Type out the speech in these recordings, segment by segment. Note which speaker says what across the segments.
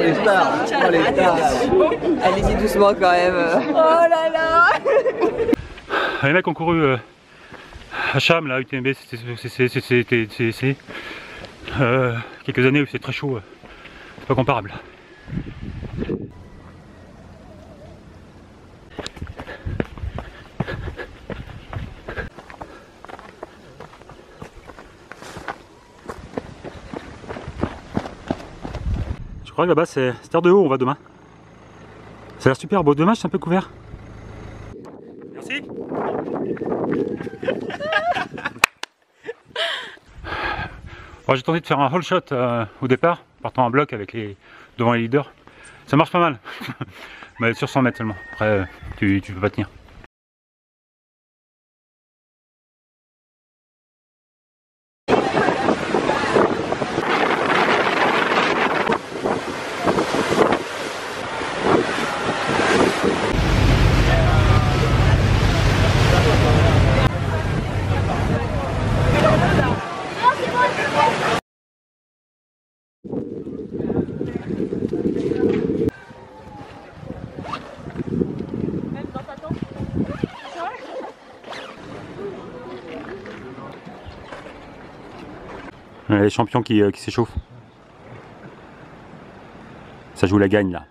Speaker 1: les stars. Oh les stars. Allez-y doucement quand même. Oh là là.
Speaker 2: Les mecs ont couru à Cham, là, UTMB, c'était quelques années où c'est très chaud, c'est pas comparable. Je crois que là-bas c'est terre de haut, on va demain. Ça a l'air super beau, dommage c'est un peu couvert. Merci. Bon, j'ai tenté de faire un whole shot au départ, partant en bloc avec devant les leaders. Ça marche pas mal, mais sur 100 mètres seulement. Après, tu peux pas tenir. Les champions qui s'échauffent. Ça joue la gagne là.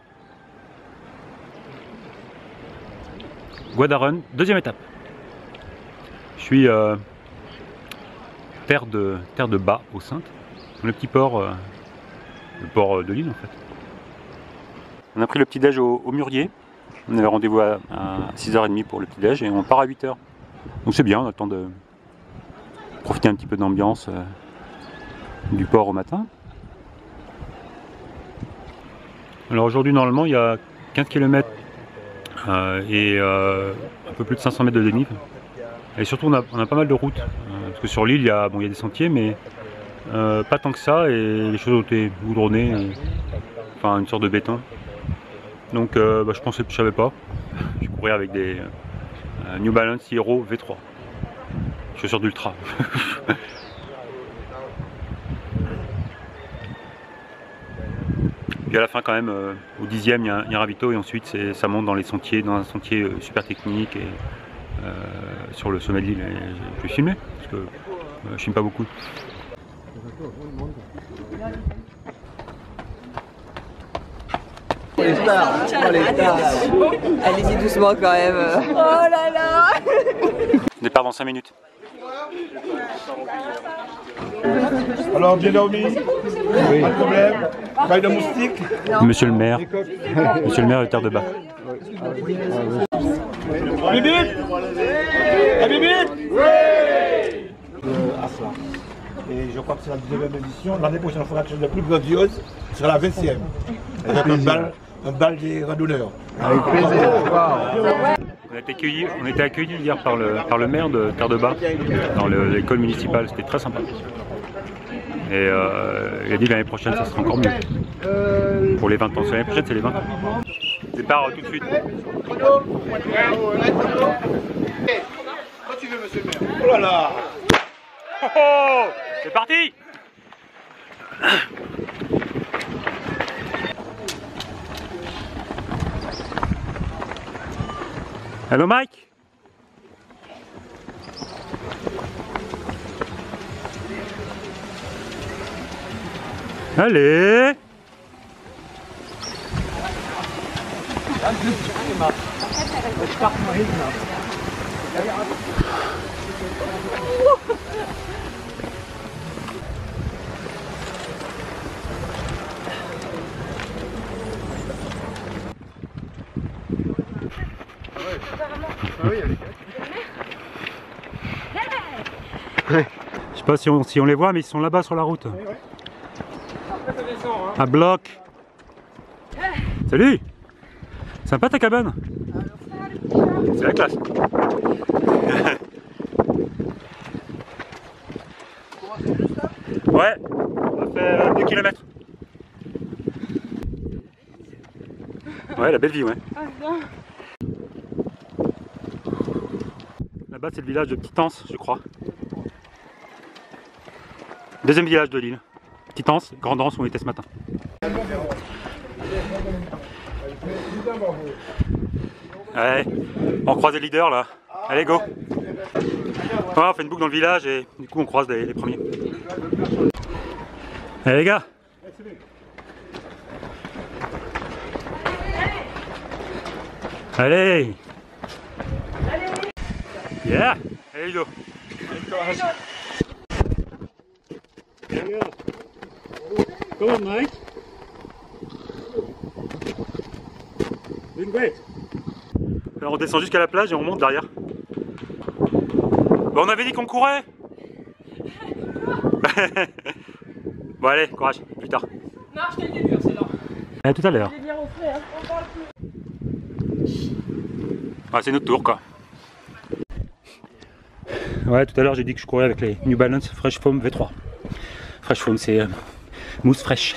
Speaker 2: Guadarrone, deuxième étape. Je suis terre de Bas aux Saintes, le petit port, le port de l'île en fait. On a pris le petit déj au Mûrier. On avait rendez-vous à 6h30 pour le petit déj et on part à 8h. Donc c'est bien, on a le temps de profiter un petit peu d'ambiance du port au matin. Alors aujourd'hui normalement il y a 15 km et un peu plus de 500 mètres de dénive. Et surtout on a pas mal de routes, parce que sur l'île il y a des sentiers mais pas tant que ça et les choses ont été goudronnées, enfin une sorte de béton. Donc je pensais que je savais pas. Je courais avec des New Balance Hero V3. Chaussures d'ultra. Puis à la fin quand même, au 10e il y a un ravito et ensuite ça monte dans les sentiers, dans un sentier super technique et sur le sommet de l'île. Je vais filmer parce que je filme pas beaucoup.
Speaker 1: Les stars. Oh les stars. Allez-y doucement quand même. Oh là là.
Speaker 2: Départ dans 5 minutes.
Speaker 3: Alors bien dormi, oui. Pas de problème, pas de moustique.
Speaker 2: Monsieur le maire de Terre de Bas.
Speaker 3: Bibit, oui. Et je crois que c'est la 19e édition. L'année prochaine, on fera quelque chose de plus grandiose. Ce sera la 20e. Avec un bal des randonneurs.
Speaker 1: Avec plaisir.
Speaker 2: On a été accueillis hier par le maire de Terre de Bas dans l'école municipale. C'était très sympa. Et il a dit l'année prochaine ça sera encore mieux. Pour les 20 ans. L'année prochaine c'est les 20 ans. Départ tout de suite.
Speaker 3: Quand tu veux, monsieur le maire. Oh là là.
Speaker 2: Oh, c'est parti. Hello Mike. Allez. Je sais pas si on les voit, mais ils sont là-bas sur la route. À bloc. Salut. Sympa ta cabane. C'est la classe. Ouais, on a fait 2 km. Ouais, la belle vie, ouais. Là-bas, c'est le village de Petite-Anse, je crois. Deuxième village de l'île. Petite-Anse, Grande-Anse où on était ce matin. Ouais, on croise les leaders là. Allez, go. Ouais, on fait une boucle dans le village et du coup on croise les premiers. Allez les gars. Allez. Yeah. Allez Ludo. Come on Mike. Doing great. Alors on descend jusqu'à la plage et on monte derrière. Bon, on avait dit qu'on courait. Bon allez, courage, plus tard.
Speaker 1: Non, je t'ai dit dur, c'est là.
Speaker 2: À tout à l'heure. Ah, c'est notre tour quoi. Ouais, tout à l'heure j'ai dit que je courais avec les New Balance Fresh Foam V3. Fresh Foam, c'est mousse fraîche.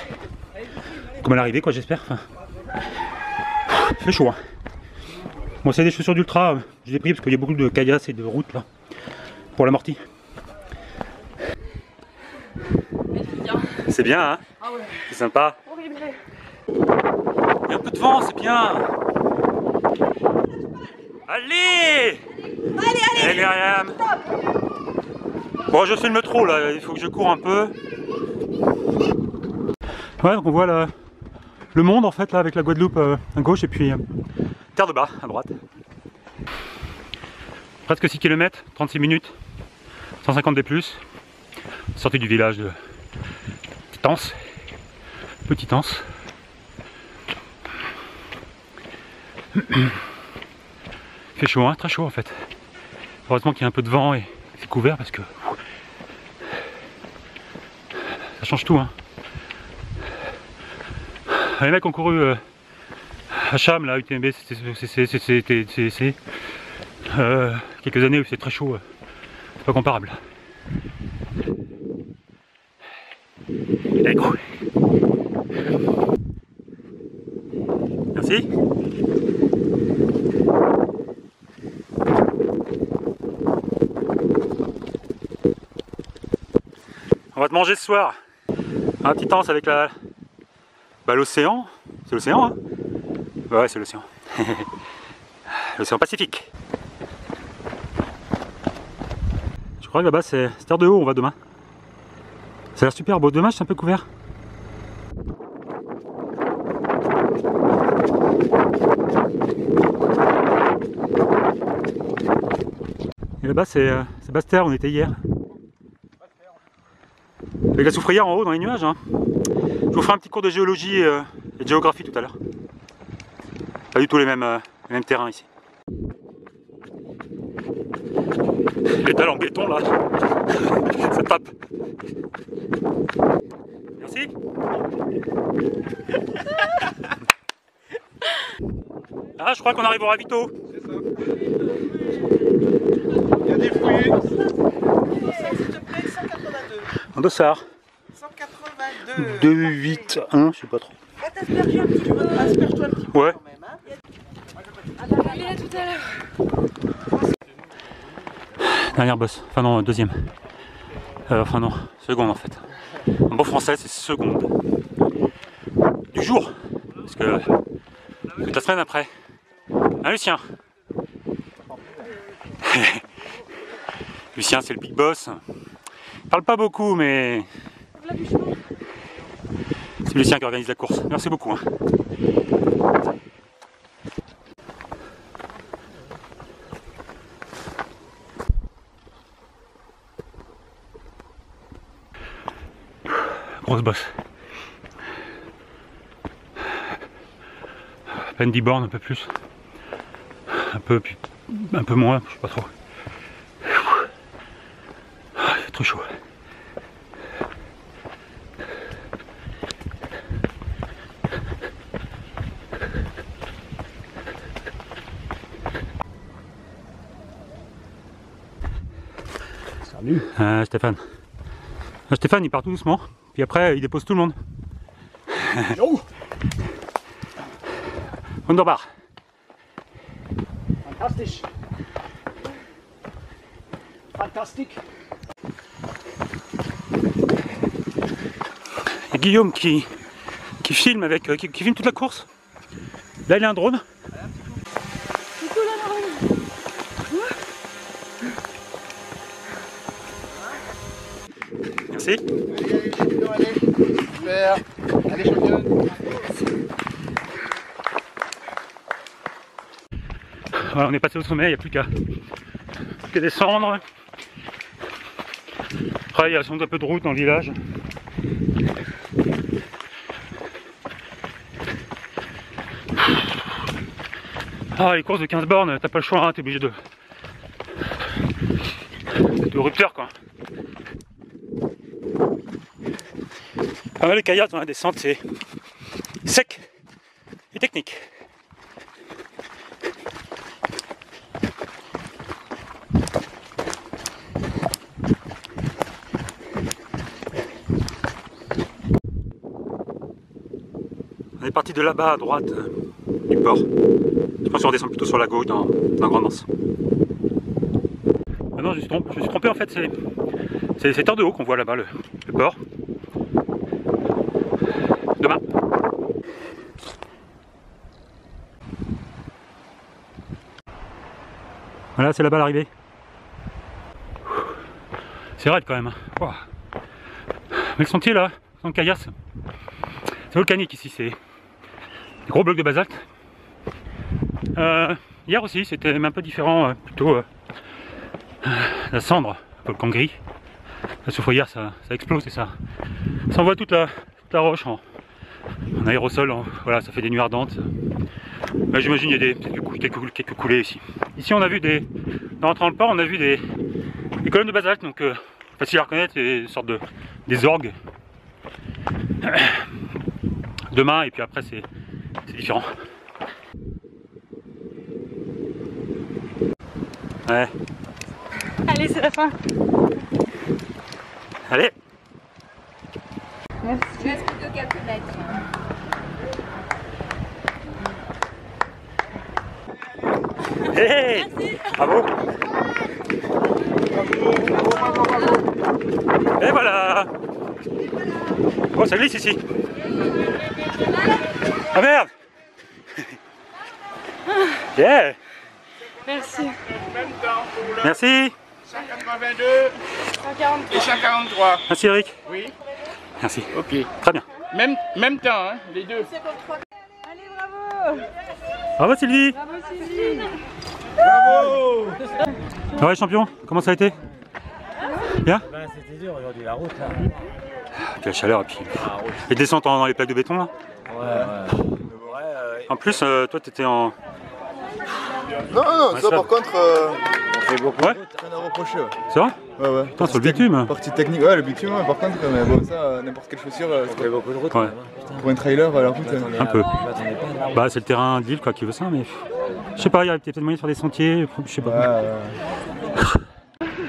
Speaker 2: Comme à l'arrivée quoi, j'espère. Enfin, il fait chaud hein. Bon, c'est des chaussures d'ultra, je les ai pris parce qu'il y a beaucoup de caillasses et de routes là pour l'amorti. C'est bien hein.
Speaker 1: Ah ouais.
Speaker 2: C'est sympa.
Speaker 1: Horrible.
Speaker 2: Il y a un peu de vent, c'est bien. Allez. Allez Myriam. Bon, je filme trop là, il faut que je cours un peu. Ouais, donc on voit le monde en fait là avec la Guadeloupe à gauche et puis Terre de Bas à droite. Presque 6 km, 36 minutes, 150 D+. Sortie du village de Petit Anse. Il fait chaud, hein, très chaud en fait. Heureusement qu'il y a un peu de vent et c'est couvert parce que ça change tout. Hein. Les mecs ont couru à Cham, là, UTMB, CCC, quelques années où c'est très chaud, c'est pas comparable. Allez, go. Merci. On va te manger ce soir. Un petit Anse avec l'océan. C'est l'océan, hein? Ouais, c'est l'océan. L'océan Pacifique. Je crois que là-bas c'est Terre de Haut, on va demain. Ça a l'air super beau. Dommage, c'est un peu couvert. Et là-bas c'est Basse-Terre, on était hier. Avec la soufrière en haut dans les nuages. Hein. Je vous ferai un petit cours de géologie et de géographie tout à l'heure. Pas du tout les mêmes terrains ici. Les dalles en béton là, ça tape. Merci. Ah, je crois qu'on arrive au ravito.
Speaker 4: C'est ça. Il y a des fruits. S'il te plaît, 182.
Speaker 2: En dossard.
Speaker 4: 182.
Speaker 2: 281, je sais pas trop.
Speaker 4: Va t'asperger un petit peu. Asperge-toi un petit peu
Speaker 2: Ouais.
Speaker 4: quand même. Hein.
Speaker 1: Il est là tout à l'heure.
Speaker 2: Dernière bosse, enfin non, deuxième. Enfin non, seconde en fait. En bon français, c'est seconde. Du jour. Parce que toute la semaine après. Hein, Lucien? Lucien, c'est le big boss. Il parle pas beaucoup, mais c'est Lucien qui organise la course. Merci beaucoup. Hein. Grosse bosse. À peine 10 bornes, un peu plus. Un peu moins, je sais pas trop. C'est trop chaud.
Speaker 3: Salut.
Speaker 2: Stéphane. Stéphane, il part tout doucement. Puis après, il dépose tout le monde. Wunderbar.
Speaker 3: Fantastisch. Fantastique.
Speaker 2: Et Guillaume qui qui filme avec, qui filme toute la course. Là, il y a un drone. Merci.
Speaker 3: Super. Allez, championne.
Speaker 2: Voilà, on est passé au sommet, il n'y a plus qu'à descendre. Après, il y a sans doute un peu de route dans le village. Ah, les courses de 15 bornes, t'as pas le choix, hein, t'es obligé de rupture quoi. Ah, les kayaks dans la descente, c'est sec et technique. On est parti de là-bas à droite du port. Je pense qu'on redescend plutôt sur la gauche dans Grand'Anse. Ah non, je me suis trompé en fait, c'est hors de haut qu'on voit là-bas le port. Demain. Voilà, c'est là-bas l'arrivée. C'est raide quand même. Wow. Mais le sentier là, dans le Caillasse, c'est volcanique ici, c'est des gros blocs de basalte. Hier aussi, c'était même un peu différent, plutôt la cendre, volcan gris. La soufrière, ça explose et ça envoie toute la roche en aérosol. Voilà, ça fait des nuits ardentes. Bah, j'imagine qu'il y a quelques coulées ici. Ici, on a vu en rentrant dans le port, on a vu des colonnes de basalte, donc facile à reconnaître, des sortes des orgues. Demain, et puis après, c'est différent. Ouais.
Speaker 4: Allez, c'est la fin.
Speaker 2: Allez.
Speaker 5: Merci. Il reste plus que quelques mètres.
Speaker 2: Hey. Bravo. Et voilà. Oh, ça glisse ici. Ah merde. Yeah.
Speaker 4: Merci.
Speaker 2: Merci.
Speaker 3: 182
Speaker 4: 143.
Speaker 3: et 143.
Speaker 2: Merci Eric.
Speaker 3: Oui.
Speaker 2: Merci.
Speaker 3: Ok.
Speaker 2: Très bien.
Speaker 3: Même temps, hein, les deux.
Speaker 4: Allez, bravo.
Speaker 2: Bravo Sylvie.
Speaker 4: Bravo, Sylvie.
Speaker 3: Bravo.
Speaker 2: Ah ouais champion, comment ça a été? Bien?
Speaker 6: C'était dur aujourd'hui, la route là.
Speaker 2: Puis la chaleur et puis les descentes dans les plaques de béton là.
Speaker 6: Ouais.
Speaker 2: En plus, toi t'étais en...
Speaker 7: Non,
Speaker 2: Ouais,
Speaker 7: ça
Speaker 2: ça.
Speaker 7: par contre,
Speaker 6: On fait beaucoup
Speaker 2: Ouais.
Speaker 6: de route.
Speaker 7: rien à reprocher. Ouais,
Speaker 2: C'est vrai?
Speaker 7: ouais.
Speaker 2: Putain, sur le bitume.
Speaker 7: Partie technique, ouais, le bitume, ouais, par contre, mais bon, ça, n'importe quelle chaussure,
Speaker 6: On fait beaucoup de route.
Speaker 2: Ouais.
Speaker 6: quand même, hein. Putain.
Speaker 7: pour un trailer, la route.
Speaker 2: Un peu.
Speaker 6: Je m'attendais pas à la route.
Speaker 2: Bah c'est le terrain de l'île quoi qui veut ça, mais... Je sais pas, il y a peut-être moyen de faire des sentiers, je sais pas.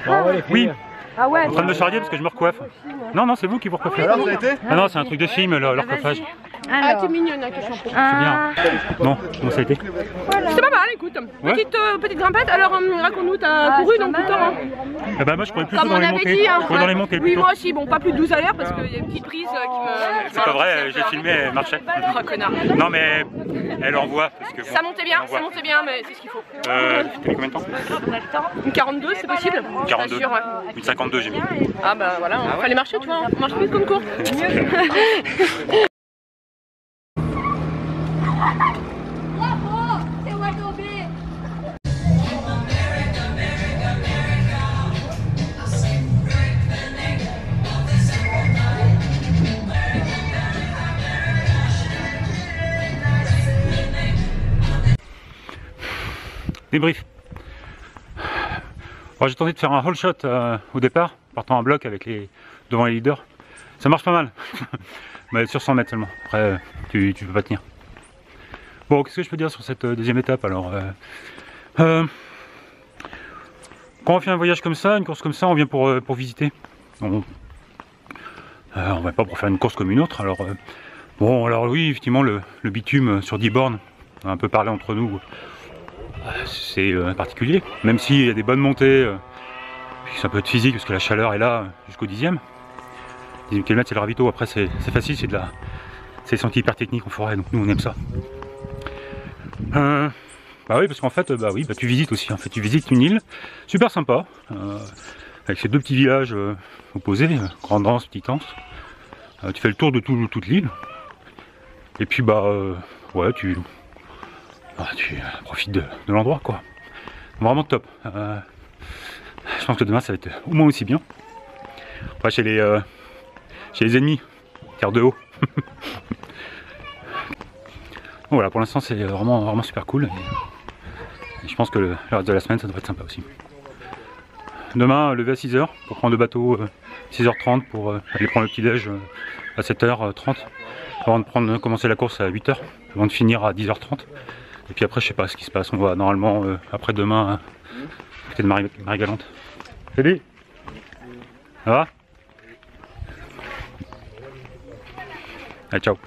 Speaker 6: Bon, ouais, les filles.
Speaker 2: Oui,
Speaker 4: Ah ouais.
Speaker 2: en train de me charrier parce que je me recoiffe. Non, c'est vous qui vous recoiffez.
Speaker 7: Alors, ça a été?
Speaker 2: Ah non, c'est un truc de film, leur coiffage.
Speaker 4: Ah, t'es mignonne avec le shampoing.
Speaker 2: C'est bien. Bon, comment ça a été?
Speaker 4: C'est pas mal, écoute.
Speaker 2: Ouais.
Speaker 4: Petite grimpette. Alors, raconte-nous, t'as couru donc tout le temps. Hein.
Speaker 2: Eh ben moi je courais plus
Speaker 4: Comme
Speaker 2: dans
Speaker 4: on
Speaker 2: les
Speaker 4: avait
Speaker 2: montées.
Speaker 4: dit. Hein.
Speaker 2: Je courais dans les montées
Speaker 4: Oui,
Speaker 2: plutôt.
Speaker 4: moi aussi. Bon, pas plus de 12 à l'heure parce qu'il y a une petite prise qui me.
Speaker 2: C'est pas vrai, j'ai filmé, elle marchait.
Speaker 4: Oh, connard.
Speaker 2: Non mais elle envoie parce que bon,
Speaker 4: Ça montait bien, mais c'est ce qu'il faut.
Speaker 2: t'as mis combien de temps?
Speaker 4: Une 42, c'est possible?
Speaker 2: 42.
Speaker 4: Pas sûr, ouais.
Speaker 2: Une 52 j'ai mis.
Speaker 4: Ah bah voilà, il fallait marcher, tu vois. On marche plus comme court.
Speaker 5: Bravo, c'est Wadobé.
Speaker 2: Débrief. J'ai tenté de faire un whole shot au départ, partant en bloc avec devant les leaders. Ça marche pas mal, mais sur 100 mètres seulement. Après, tu peux pas tenir. Bon, qu'est-ce que je peux dire sur cette deuxième étape alors quand on fait un voyage comme ça, une course comme ça, on vient pour visiter. On va pas pour faire une course comme une autre. Alors, bon, alors oui, effectivement, le bitume sur 10 bornes, on a un peu parlé entre nous. C'est particulier, même s'il y a des bonnes montées, puis ça peut être physique parce que la chaleur est là jusqu'au 10e. 10e kilomètre c'est le ravito, après c'est facile, c'est de C'est des sentiers hyper techniques en forêt, donc nous on aime ça. Bah oui, parce qu'en fait, tu visites aussi. En fait, tu visites une île super sympa, avec ces deux petits villages opposés, Grande Anse, Petite Anse. Tu fais le tour de toute l'île. Et puis ouais, tu profites de l'endroit, quoi. Vraiment top. Je pense que demain ça va être au moins aussi bien. Après, chez les ennemis, terre de haut. Bon, voilà, pour l'instant c'est vraiment super cool. Et je pense que le reste de la semaine ça devrait être sympa aussi. Demain, lever à 6h pour prendre le bateau 6h30 pour aller prendre le petit déj à 7h30 avant de commencer la course à 8h, avant de finir à 10h30. Et puis après, je sais pas ce qui se passe. On va normalement après demain à côté de Marie-Galante. Salut. Ça va? Allez, ciao.